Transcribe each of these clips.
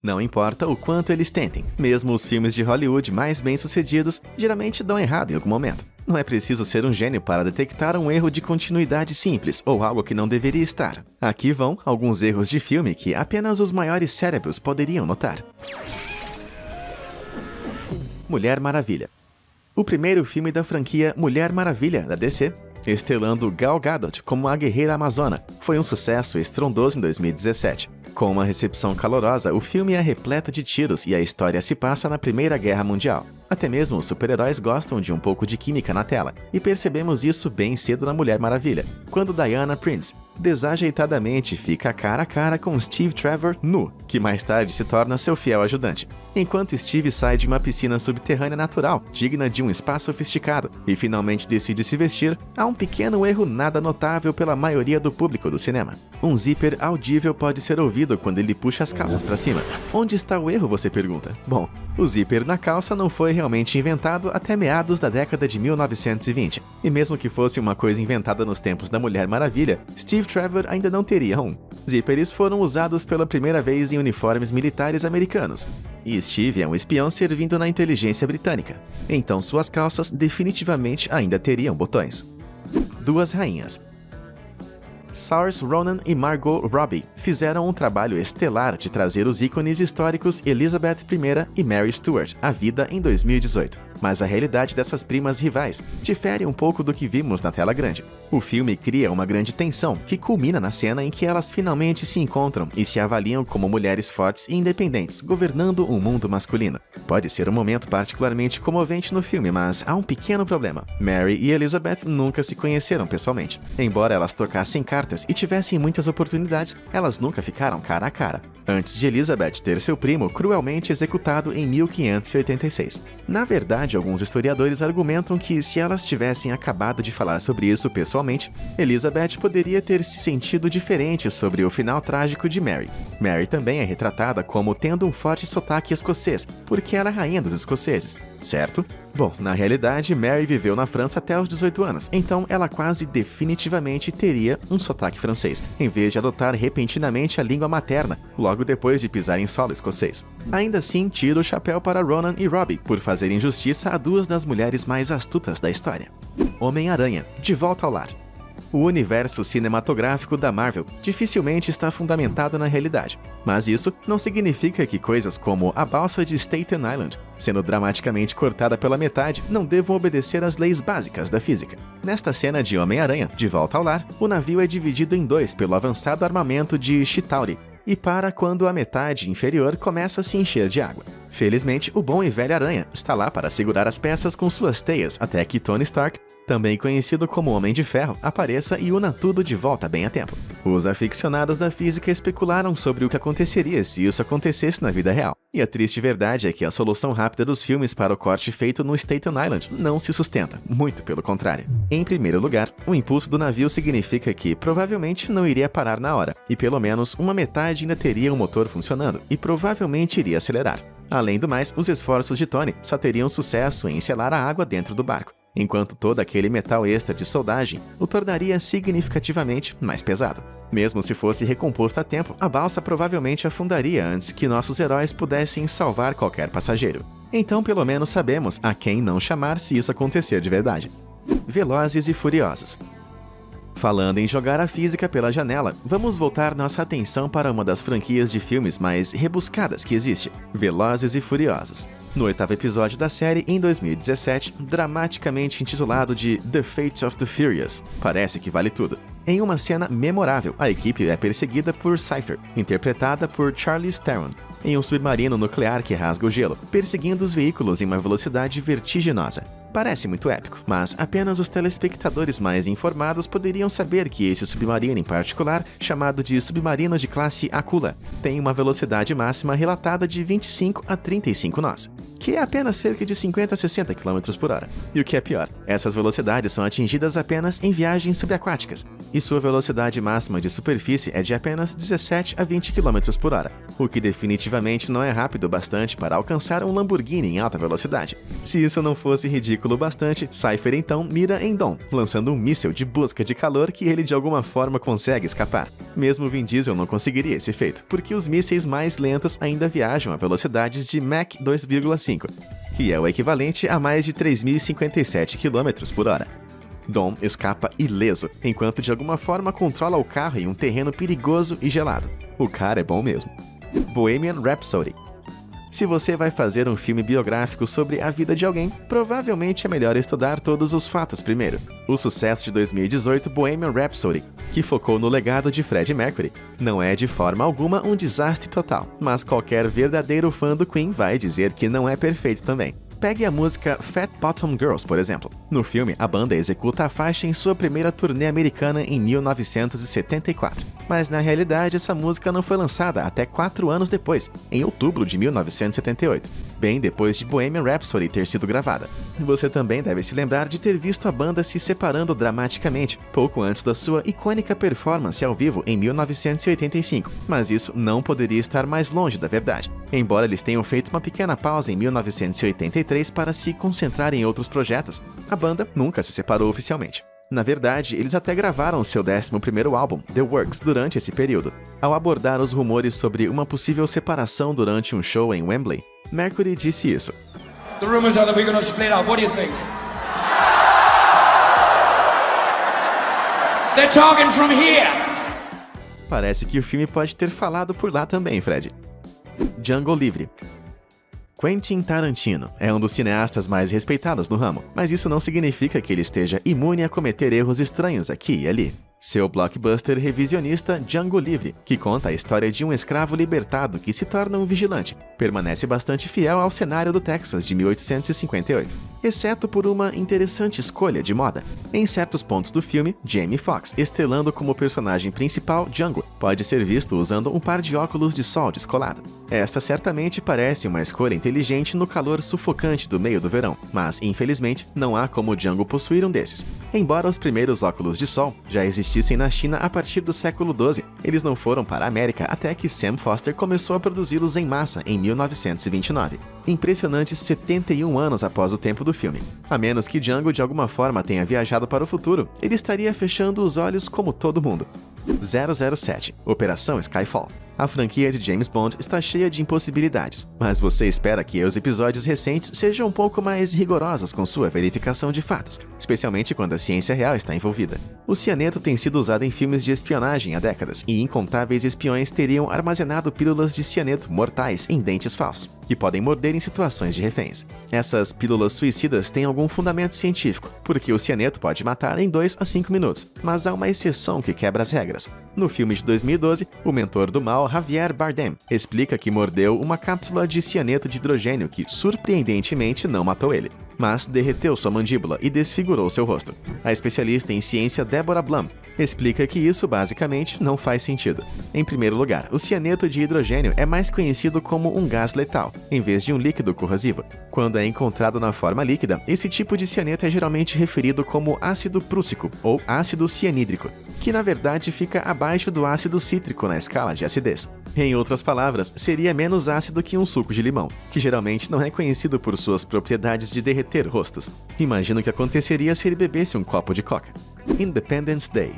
Não importa o quanto eles tentem, mesmo os filmes de Hollywood mais bem-sucedidos geralmente dão errado em algum momento. Não é preciso ser um gênio para detectar um erro de continuidade simples ou algo que não deveria estar. Aqui vão alguns erros de filme que apenas os maiores cérebros poderiam notar. Mulher Maravilha. O primeiro filme da franquia Mulher Maravilha, da DC, estrelando Gal Gadot como a guerreira amazona, foi um sucesso estrondoso em 2017. Com uma recepção calorosa, o filme é repleto de tiros e a história se passa na Primeira Guerra Mundial. Até mesmo os super-heróis gostam de um pouco de química na tela, e percebemos isso bem cedo na Mulher Maravilha, quando Diana Prince desajeitadamente fica cara a cara com Steve Trevor nu, que mais tarde se torna seu fiel ajudante. Enquanto Steve sai de uma piscina subterrânea natural, digna de um spa sofisticado, e finalmente decide se vestir, há um pequeno erro nada notável pela maioria do público do cinema. Um zíper audível pode ser ouvido quando ele puxa as calças para cima. Onde está o erro, você pergunta? Bom, o zíper na calça não foi realmente inventado até meados da década de 1920. E mesmo que fosse uma coisa inventada nos tempos da Mulher Maravilha, Steve Trevor ainda não teria um. Zíperes foram usados pela primeira vez em uniformes militares americanos. E Steve é um espião servindo na inteligência britânica. Então suas calças definitivamente ainda teriam botões. Duas rainhas. Saoirse Ronan e Margot Robbie fizeram um trabalho estelar de trazer os ícones históricos Elizabeth I e Mary Stuart à vida em 2018. Mas a realidade dessas primas rivais difere um pouco do que vimos na tela grande. O filme cria uma grande tensão que culmina na cena em que elas finalmente se encontram e se avaliam como mulheres fortes e independentes, governando um mundo masculino. Pode ser um momento particularmente comovente no filme, mas há um pequeno problema. Mary e Elizabeth nunca se conheceram pessoalmente. Embora elas trocassem cartas e tivessem muitas oportunidades, elas nunca ficaram cara a cara. Antes de Elizabeth ter seu primo cruelmente executado em 1586. Na verdade, alguns historiadores argumentam que, se elas tivessem acabado de falar sobre isso pessoalmente, Elizabeth poderia ter se sentido diferente sobre o final trágico de Mary. Mary também é retratada como tendo um forte sotaque escocês, porque ela é rainha dos escoceses, certo? Bom, na realidade, Mary viveu na França até os 18 anos, então ela quase definitivamente teria um sotaque francês, em vez de adotar repentinamente a língua materna, logo depois de pisar em solo escocês. Ainda assim, tiro o chapéu para Ronan e Robbie por fazerem justiça a duas das mulheres mais astutas da história. Homem-Aranha, de volta ao lar. O universo cinematográfico da Marvel dificilmente está fundamentado na realidade, mas isso não significa que coisas como a balsa de Staten Island, sendo dramaticamente cortada pela metade, não devam obedecer às leis básicas da física. Nesta cena de Homem-Aranha, de volta ao lar, o navio é dividido em dois pelo avançado armamento de Chitauri, e para quando a metade inferior começa a se encher de água. Felizmente, o bom e velho Aranha está lá para segurar as peças com suas teias até que Tony Stark, também conhecido como Homem de Ferro, apareça e una tudo de volta bem a tempo. Os aficionados da física especularam sobre o que aconteceria se isso acontecesse na vida real. E a triste verdade é que a solução rápida dos filmes para o corte feito no Staten Island não se sustenta, muito pelo contrário. Em primeiro lugar, o impulso do navio significa que provavelmente não iria parar na hora, e pelo menos uma metade ainda teria o motor funcionando, e provavelmente iria acelerar. Além do mais, os esforços de Tony só teriam sucesso em selar a água dentro do barco, enquanto todo aquele metal extra de soldagem o tornaria significativamente mais pesado. Mesmo se fosse recomposto a tempo, a balsa provavelmente afundaria antes que nossos heróis pudessem salvar qualquer passageiro. Então pelo menos sabemos a quem não chamar se isso acontecer de verdade. Velozes e Furiosos. Falando em jogar a física pela janela, vamos voltar nossa atenção para uma das franquias de filmes mais rebuscadas que existe, Velozes e Furiosos. No oitavo episódio da série, em 2017, dramaticamente intitulado de The Fate of the Furious, parece que vale tudo. Em uma cena memorável, a equipe é perseguida por Cypher, interpretada por Charlize Theron, em um submarino nuclear que rasga o gelo, perseguindo os veículos em uma velocidade vertiginosa. Parece muito épico, mas apenas os telespectadores mais informados poderiam saber que esse submarino em particular, chamado de submarino de classe Aquila, tem uma velocidade máxima relatada de 25 a 35 nós, que é apenas cerca de 50 a 60 km por hora. E o que é pior, essas velocidades são atingidas apenas em viagens subaquáticas, e sua velocidade máxima de superfície é de apenas 17 a 20 km por hora, o que definitivamente não é rápido bastante para alcançar um Lamborghini em alta velocidade. Se isso não fosse ridículo ridículo bastante, Cypher então mira em Dom, lançando um míssil de busca de calor que ele de alguma forma consegue escapar. Mesmo Vin Diesel não conseguiria esse feito, porque os mísseis mais lentos ainda viajam a velocidades de Mach 2,5, que é o equivalente a mais de 3.057 km por hora. Dom escapa ileso, enquanto de alguma forma controla o carro em um terreno perigoso e gelado. O cara é bom mesmo. Bohemian Rhapsody. Se você vai fazer um filme biográfico sobre a vida de alguém, provavelmente é melhor estudar todos os fatos primeiro. O sucesso de 2018 Bohemian Rhapsody, que focou no legado de Freddie Mercury, não é de forma alguma um desastre total, mas qualquer verdadeiro fã do Queen vai dizer que não é perfeito também. Pegue a música Fat Bottom Girls, por exemplo. No filme, a banda executa a faixa em sua primeira turnê americana em 1974. Mas na realidade, essa música não foi lançada até 4 anos depois, em outubro de 1978, bem depois de Bohemian Rhapsody ter sido gravada. Você também deve se lembrar de ter visto a banda se separando dramaticamente, pouco antes da sua icônica performance ao vivo em 1985, mas isso não poderia estar mais longe da verdade. Embora eles tenham feito uma pequena pausa em 1983 para se concentrar em outros projetos, a banda nunca se separou oficialmente. Na verdade, eles até gravaram seu 11º álbum, The Works, durante esse período. Ao abordar os rumores sobre uma possível separação durante um show em Wembley, Mercury disse isso. The rumors are that we're going to split up. What do you think? They're talking from here. Parece que o filme pode ter falado por lá também, Fred. Django Livre. Quentin Tarantino é um dos cineastas mais respeitados no ramo, mas isso não significa que ele esteja imune a cometer erros estranhos aqui e ali. Seu blockbuster revisionista Django Livre, que conta a história de um escravo libertado que se torna um vigilante, permanece bastante fiel ao cenário do Texas de 1858, exceto por uma interessante escolha de moda. Em certos pontos do filme, Jamie Foxx, estrelando como personagem principal Django, pode ser visto usando um par de óculos de sol descolado. Esta certamente parece uma escolha inteligente no calor sufocante do meio do verão, mas infelizmente não há como Django possuir um desses. Embora os primeiros óculos de sol já existissem na China a partir do século XII, eles não foram para a América até que Sam Foster começou a produzi-los em massa em 1929. Impressionantes 71 anos após o tempo do filme. A menos que Django de alguma forma tenha viajado para o futuro, ele estaria fechando os olhos como todo mundo. 007 – Operação Skyfall. A franquia de James Bond está cheia de impossibilidades, mas você espera que os episódios recentes sejam um pouco mais rigorosos com sua verificação de fatos, especialmente quando a ciência real está envolvida. O cianeto tem sido usado em filmes de espionagem há décadas, e incontáveis espiões teriam armazenado pílulas de cianeto mortais em dentes falsos, que podem morder em situações de reféns. Essas pílulas suicidas têm algum fundamento científico, porque o cianeto pode matar em 2 a 5 minutos, mas há uma exceção que quebra as regras. No filme de 2012, o mentor do mal, Javier Bardem, explica que mordeu uma cápsula de cianeto de hidrogênio que, surpreendentemente, não matou ele, mas derreteu sua mandíbula e desfigurou seu rosto. A especialista em ciência Deborah Blum explica que isso basicamente não faz sentido. Em primeiro lugar, o cianeto de hidrogênio é mais conhecido como um gás letal, em vez de um líquido corrosivo. Quando é encontrado na forma líquida, esse tipo de cianeto é geralmente referido como ácido prússico ou ácido cianídrico, que na verdade fica abaixo do ácido cítrico na escala de acidez. Em outras palavras, seria menos ácido que um suco de limão, que geralmente não é conhecido por suas propriedades de derreter rostos. Imagino o que aconteceria se ele bebesse um copo de coca. Independence Day.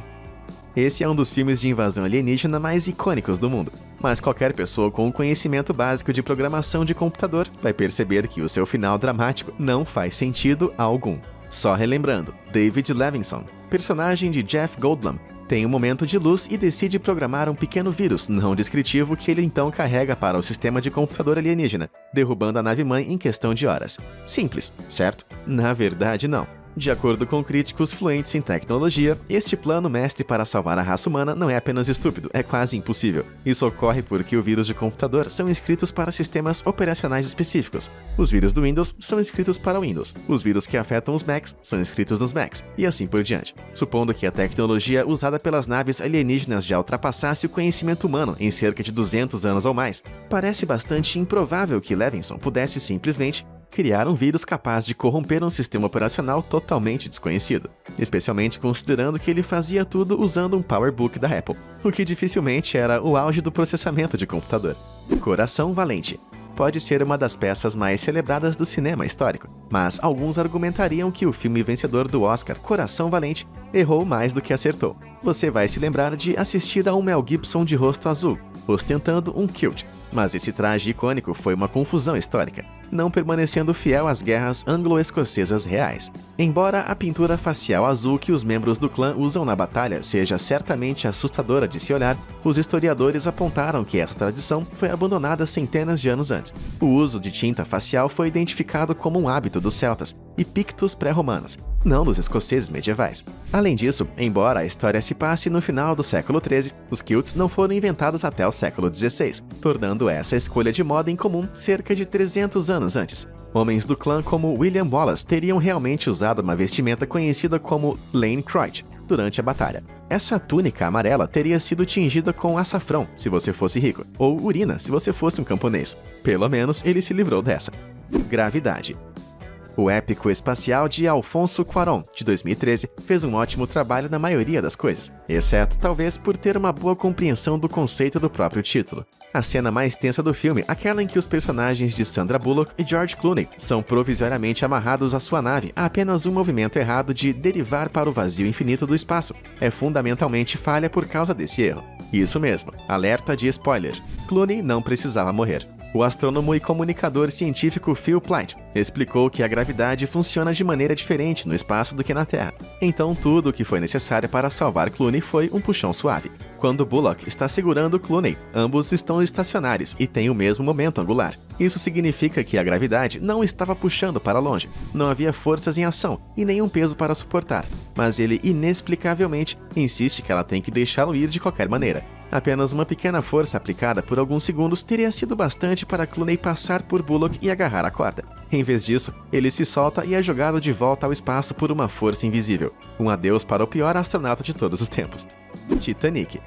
Esse é um dos filmes de invasão alienígena mais icônicos do mundo, mas qualquer pessoa com um conhecimento básico de programação de computador vai perceber que o seu final dramático não faz sentido algum. Só relembrando, David Levinson, personagem de Jeff Goldblum, tem um momento de luz e decide programar um pequeno vírus não descritivo que ele então carrega para o sistema de computador alienígena, derrubando a nave-mãe em questão de horas. Simples, certo? Na verdade, não. De acordo com críticos fluentes em tecnologia, este plano mestre para salvar a raça humana não é apenas estúpido, é quase impossível. Isso ocorre porque os vírus de computador são escritos para sistemas operacionais específicos. Os vírus do Windows são escritos para o Windows. Os vírus que afetam os Macs são escritos nos Macs, e assim por diante. Supondo que a tecnologia usada pelas naves alienígenas já ultrapassasse o conhecimento humano em cerca de 200 anos ou mais, parece bastante improvável que Levinson pudesse simplesmente criar um vírus capaz de corromper um sistema operacional totalmente desconhecido, especialmente considerando que ele fazia tudo usando um PowerBook da Apple, o que dificilmente era o auge do processamento de computador. Coração Valente. pode ser uma das peças mais celebradas do cinema histórico, mas alguns argumentariam que o filme vencedor do Oscar, Coração Valente, errou mais do que acertou. Você vai se lembrar de assistir a um Mel Gibson de rosto azul, ostentando um kilt, mas esse traje icônico foi uma confusão histórica, não permanecendo fiel às guerras anglo-escocesas reais. Embora a pintura facial azul que os membros do clã usam na batalha seja certamente assustadora de se olhar, os historiadores apontaram que essa tradição foi abandonada centenas de anos antes. O uso de tinta facial foi identificado como um hábito dos celtas e pictos pré-romanos, não dos escoceses medievais. Além disso, embora a história se passe no final do século XIII, os kilts não foram inventados até o século XVI, tornando essa escolha de moda incomum cerca de 300 anos antes. Homens do clã como William Wallace teriam realmente usado uma vestimenta conhecida como Lane Croix durante a batalha. Essa túnica amarela teria sido tingida com açafrão, se você fosse rico, ou urina, se você fosse um camponês. Pelo menos ele se livrou dessa. Gravidade. O épico espacial de Alfonso Cuarón, de 2013, fez um ótimo trabalho na maioria das coisas, exceto talvez por ter uma boa compreensão do conceito do próprio título. A cena mais tensa do filme, aquela em que os personagens de Sandra Bullock e George Clooney são provisoriamente amarrados à sua nave a apenas um movimento errado de derivar para o vazio infinito do espaço, é fundamentalmente falha por causa desse erro. Isso mesmo, alerta de spoiler. Clooney não precisava morrer. O astrônomo e comunicador científico Phil Plait explicou que a gravidade funciona de maneira diferente no espaço do que na Terra. Então tudo o que foi necessário para salvar Clooney foi um puxão suave. Quando Bullock está segurando Clooney, ambos estão estacionários e têm o mesmo momento angular. Isso significa que a gravidade não estava puxando para longe, não havia forças em ação e nenhum peso para suportar, mas ele inexplicavelmente insiste que ela tem que deixá-lo ir de qualquer maneira. Apenas uma pequena força aplicada por alguns segundos teria sido bastante para Clooney passar por Bullock e agarrar a corda. Em vez disso, ele se solta e é jogado de volta ao espaço por uma força invisível. Um adeus para o pior astronauta de todos os tempos. Titanic.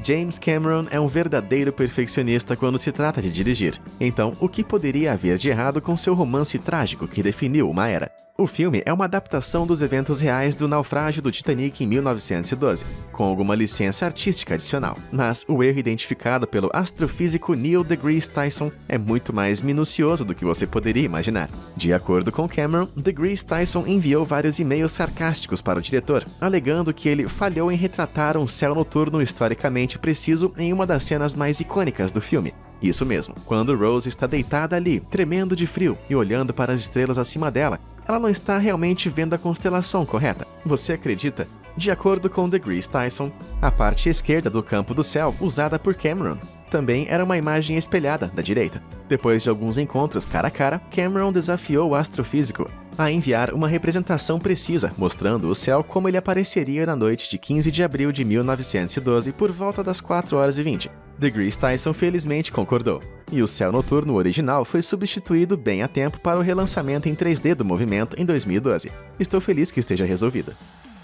James Cameron é um verdadeiro perfeccionista quando se trata de dirigir. Então, o que poderia haver de errado com seu romance trágico que definiu uma era? O filme é uma adaptação dos eventos reais do naufrágio do Titanic em 1912, com alguma licença artística adicional. Mas o erro identificado pelo astrofísico Neil deGrasse Tyson é muito mais minucioso do que você poderia imaginar. De acordo com Cameron, deGrasse Tyson enviou vários e-mails sarcásticos para o diretor, alegando que ele falhou em retratar um céu noturno historicamente preciso em uma das cenas mais icônicas do filme. Isso mesmo, quando Rose está deitada ali, tremendo de frio e olhando para as estrelas acima dela, ela não está realmente vendo a constelação correta. Você acredita? De acordo com deGrasse Tyson, a parte esquerda do campo do céu, usada por Cameron, também era uma imagem espelhada da direita. Depois de alguns encontros cara a cara, Cameron desafiou o astrofísico a enviar uma representação precisa, mostrando o céu como ele apareceria na noite de 15 de abril de 1912 por volta das 4h20. deGrasse Tyson felizmente concordou, e o céu noturno original foi substituído bem a tempo para o relançamento em 3D do movimento em 2012. Estou feliz que esteja resolvido.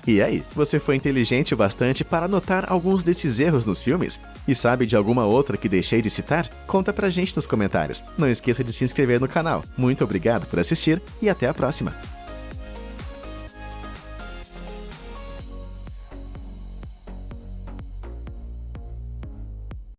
E aí, você foi inteligente o bastante para notar alguns desses erros nos filmes? E sabe de alguma outra que deixei de citar? Conta pra gente nos comentários. Não esqueça de se inscrever no canal. Muito obrigado por assistir e até a próxima!